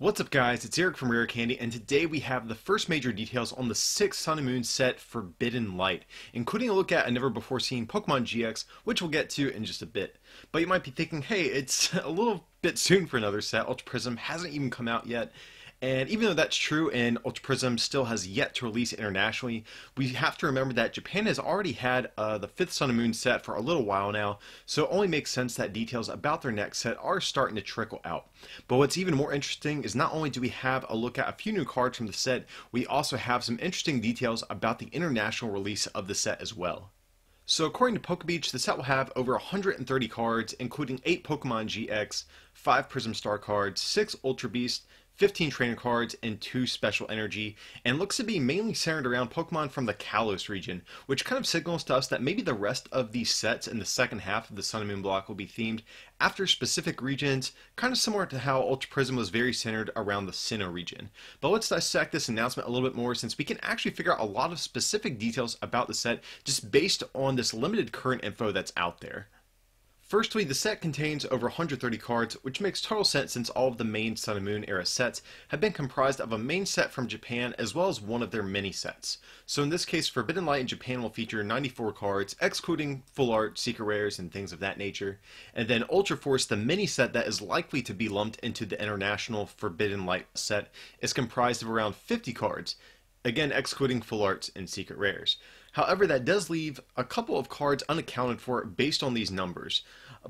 What's up guys, it's Eric from Rare Candy, and today we have the first major details on the 6th Sun and Moon set Forbidden Light, including a look at a never before seen Pokemon GX, which we'll get to in just a bit. But you might be thinking, hey, it's a little bit soon for another set. Ultra Prism hasn't even come out yet. And even though that's true and Ultra Prism still has yet to release internationally, we have to remember that Japan has already had the 5th Sun and Moon set for a little while now, so it only makes sense that details about their next set are starting to trickle out. But what's even more interesting is not only do we have a look at a few new cards from the set, we also have some interesting details about the international release of the set as well. So according to PokeBeach, the set will have over 130 cards, including 8 Pokemon GX, 5 Prism Star cards, 6 Ultra Beast, 15 trainer cards, and 2 special energy, and looks to be mainly centered around Pokemon from the Kalos region, which kind of signals to us that maybe the rest of these sets in the second half of the Sun and Moon block will be themed after specific regions, kind of similar to how Ultra Prism was very centered around the Sinnoh region. But let's dissect this announcement a little bit more, since we can actually figure out a lot of specific details about the set just based on this limited current info that's out there. Firstly, the set contains over 130 cards, which makes total sense since all of the main Sun and Moon era sets have been comprised of a main set from Japan as well as one of their mini sets. So in this case, Forbidden Light in Japan will feature 94 cards, excluding full art, secret rares, and things of that nature. And then Ultra Force, the mini set that is likely to be lumped into the international Forbidden Light set, is comprised of around 50 cards, again excluding full arts and secret rares. However, that does leave a couple of cards unaccounted for based on these numbers.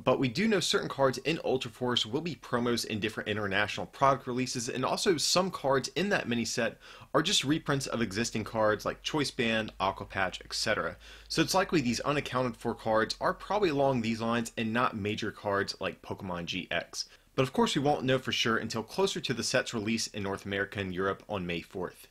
But we do know certain cards in Ultra Force will be promos in different international product releases, and also some cards in that mini set are just reprints of existing cards like Choice Band, Aqua Patch, etc. So it's likely these unaccounted for cards are probably along these lines and not major cards like Pokemon GX. But of course we won't know for sure until closer to the set's release in North America and Europe on May 4th.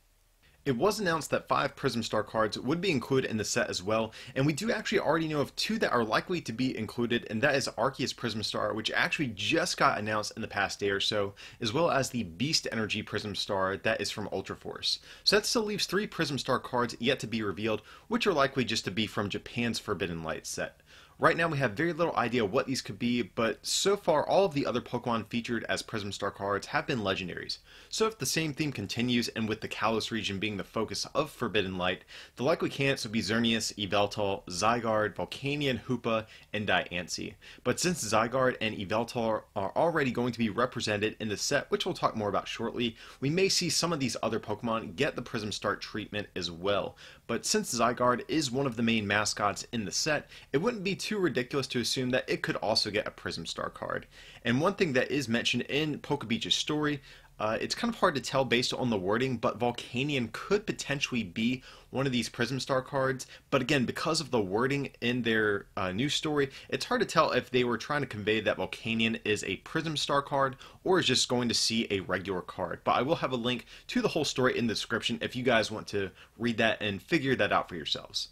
It was announced that 5 Prism Star cards would be included in the set as well, and we do actually already know of 2 that are likely to be included, and that is Arceus Prism Star, which actually just got announced in the past day or so, as well as the Beast Energy Prism Star that is from Ultra Force. So that still leaves 3 Prism Star cards yet to be revealed, which are likely just to be from Japan's Forbidden Light set. Right now we have very little idea what these could be, but so far all of the other Pokemon featured as Prism Star cards have been legendaries. So if the same theme continues, and with the Kalos region being the focus of Forbidden Light, the likely candidates would be Xerneas, Yveltal, Zygarde, Volcanion, Hoopa, and Diancie. But since Zygarde and Yveltal are already going to be represented in the set, which we'll talk more about shortly, we may see some of these other Pokemon get the Prism Star treatment as well. But since Zygarde is one of the main mascots in the set, it wouldn't be too ridiculous to assume that it could also get a Prism Star card. And one thing that is mentioned in PokeBeach's story, it's kind of hard to tell based on the wording, but Volcanion could potentially be one of these Prism Star cards. But again, because of the wording in their news story, it's hard to tell if they were trying to convey that Volcanion is a Prism Star card or is just going to see a regular card. But I will have a link to the whole story in the description if you guys want to read that and figure that out for yourselves.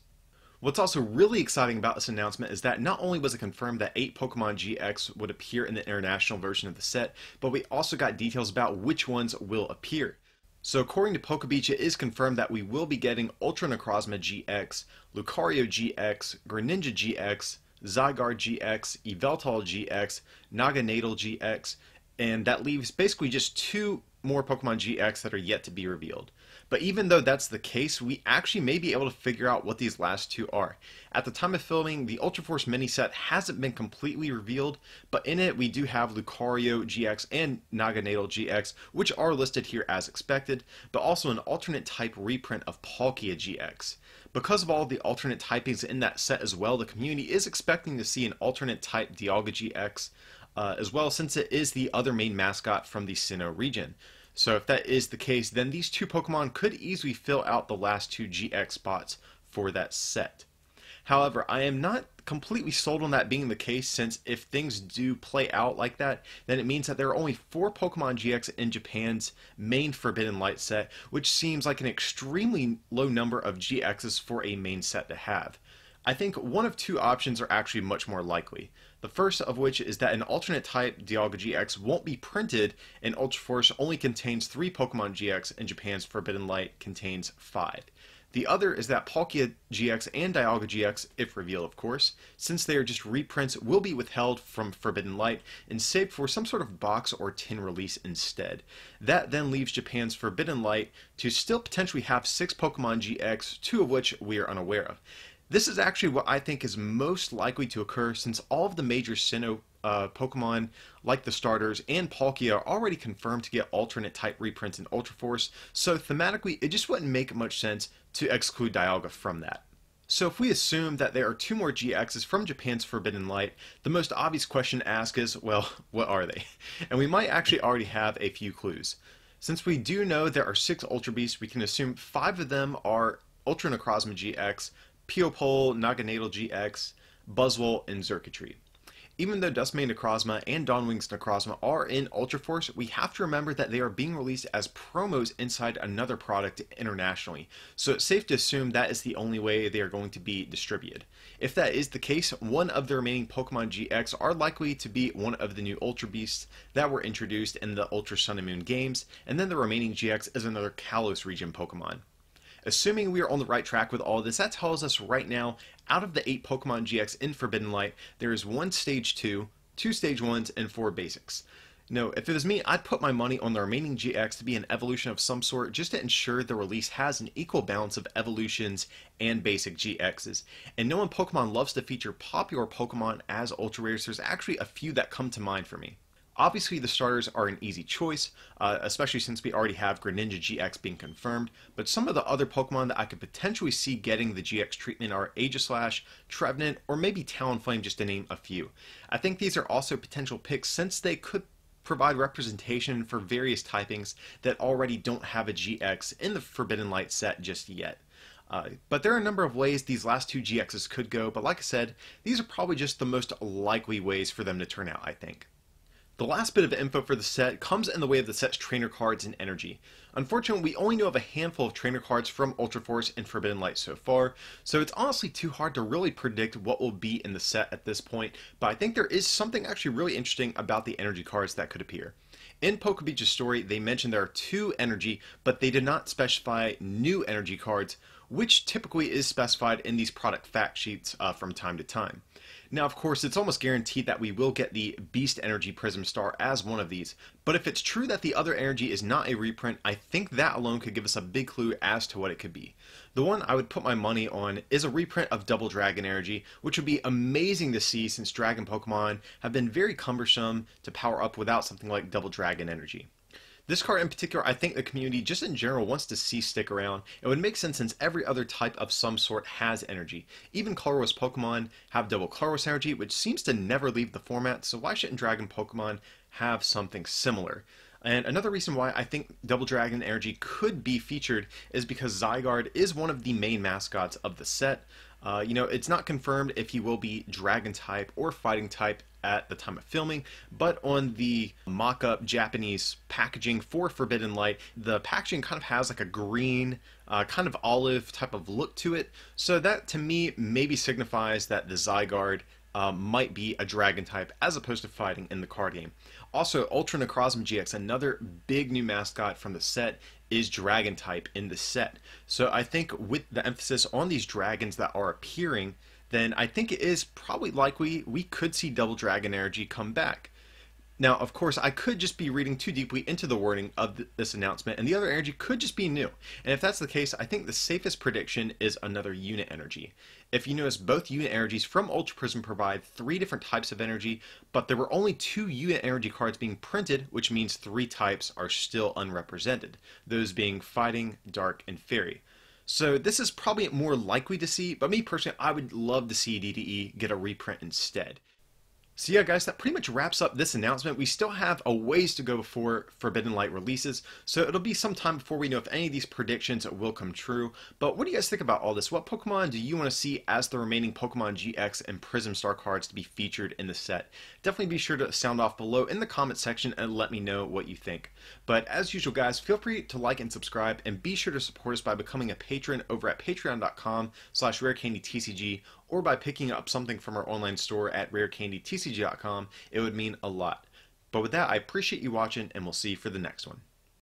What's also really exciting about this announcement is that not only was it confirmed that 8 Pokemon GX would appear in the international version of the set, but we also got details about which ones will appear. So according to PokeBeach, it is confirmed that we will be getting Ultra Necrozma GX, Lucario GX, Greninja GX, Zygarde GX, Yveltal GX, Naganadel GX, and that leaves basically just 2 more Pokemon GX that are yet to be revealed. But even though that's the case, we actually may be able to figure out what these last 2 are. At the time of filming, the Ultra Force mini set hasn't been completely revealed, but in it we do have Lucario GX and Naganadel GX, which are listed here as expected, but also an alternate type reprint of Palkia GX. Because of all of the alternate typings in that set as well, the community is expecting to see an alternate type Dialga GX, as well, since it is the other main mascot from the Sinnoh region. So if that is the case, then these 2 Pokemon could easily fill out the last 2 GX spots for that set. However, I am not completely sold on that being the case, since if things do play out like that, then it means that there are only 4 Pokemon GX in Japan's main Forbidden Light set, which seems like an extremely low number of GXs for a main set to have. I think one of 2 options are actually much more likely. The first of which is that an alternate type Dialga GX won't be printed, and Ultra Force only contains 3 Pokemon GX and Japan's Forbidden Light contains 5. The other is that Palkia GX and Dialga GX, if revealed of course, since they are just reprints, will be withheld from Forbidden Light and saved for some sort of box or tin release instead. That then leaves Japan's Forbidden Light to still potentially have 6 Pokemon GX, 2 of which we are unaware of. This is actually what I think is most likely to occur, since all of the major Sinnoh Pokemon, like the starters and Palkia, are already confirmed to get alternate type reprints in Ultra Force, so thematically it just wouldn't make much sense to exclude Dialga from that. So if we assume that there are 2 more GXs from Japan's Forbidden Light, the most obvious question to ask is, well, what are they? And we might actually already have a few clues. Since we do know there are 6 Ultra Beasts, we can assume 5 of them are Ultra Necrozma GX, Piopol, Naganadel GX, Buzzwole, and Xurkitree. Even though Duskmane Necrozma and Dawnwing's Necrozma are in Ultra Force, we have to remember that they are being released as promos inside another product internationally, so it's safe to assume that is the only way they are going to be distributed. If that is the case, one of the remaining Pokemon GX are likely to be one of the new Ultra Beasts that were introduced in the Ultra Sun and Moon games, and then the remaining GX is another Kalos region Pokemon. Assuming we are on the right track with all this, that tells us right now, out of the 8 Pokemon GX in Forbidden Light, there is 1 Stage 2, 2 Stage 1s, and 4 Basics. No, if it was me, I'd put my money on the remaining GX to be an evolution of some sort, just to ensure the release has an equal balance of evolutions and basic GXs. And knowing Pokemon loves to feature popular Pokemon as Ultra Rares, there's actually a few that come to mind for me. Obviously, the starters are an easy choice, especially since we already have Greninja GX being confirmed, but some of the other Pokemon that I could potentially see getting the GX treatment are Aegislash, Trevenant, or maybe Talonflame, just to name a few. I think these are also potential picks since they could provide representation for various typings that already don't have a GX in the Forbidden Light set just yet. But there are a number of ways these last 2 GXs could go, but like I said, these are probably just the most likely ways for them to turn out, I think. The last bit of info for the set comes in the way of the set's trainer cards and energy. Unfortunately, we only know of a handful of trainer cards from Ultra Force and Forbidden Light so far, so it's honestly too hard to really predict what will be in the set at this point, but I think there is something actually really interesting about the energy cards that could appear. In Pokebeach's story, they mentioned there are 2 energy, but they did not specify new energy cards, which typically is specified in these product fact sheets from time to time. Now, of course, it's almost guaranteed that we will get the Beast Energy Prism Star as one of these, but if it's true that the other energy is not a reprint, I think that alone could give us a big clue as to what it could be. The one I would put my money on is a reprint of Double Dragon Energy, which would be amazing to see since Dragon Pokemon have been very cumbersome to power up without something like Double Dragon Energy. This card in particular, I think the community just in general wants to see stick around. It would make sense since every other type of some sort has energy. Even colorless Pokemon have double colorless energy, which seems to never leave the format, so why shouldn't Dragon Pokemon have something similar? And another reason why I think Double Dragon Energy could be featured is because Zygarde is one of the main mascots of the set. It's not confirmed if he will be Dragon type or Fighting type at the time of filming, but on the mock-up Japanese packaging for Forbidden Light, the packaging kind of has like a green, kind of olive type of look to it, so that to me maybe signifies that the Zygarde might be a Dragon type as opposed to fighting in the card game. Also, Ultra Necrozma GX, another big new mascot from the set, is Dragon type in the set. So I think with the emphasis on these dragons that are appearing, then I think it is probably likely we could see Double Dragon Energy come back. Now, of course, I could just be reading too deeply into the wording of this announcement, and the other energy could just be new. And if that's the case, I think the safest prediction is another unit energy. If you notice, both unit energies from Ultra Prism provide 3 different types of energy, but there were only 2 unit energy cards being printed, which means 3 types are still unrepresented, those being Fighting, Dark, and Fairy. So this is probably more likely to see, but me personally, I would love to see DDE get a reprint instead. So yeah guys, that pretty much wraps up this announcement. We still have a ways to go before Forbidden Light releases, so it'll be some time before we know if any of these predictions will come true. But what do you guys think about all this? What Pokemon do you want to see as the remaining Pokemon GX and Prism Star cards to be featured in the set? Definitely be sure to sound off below in the comment section and let me know what you think. But as usual guys, feel free to like and subscribe, and be sure to support us by becoming a patron over at patreon.com/rarecandytcg, or by picking up something from our online store at rarecandytcg.com. It would mean a lot. But with that, I appreciate you watching, and we'll see you for the next one.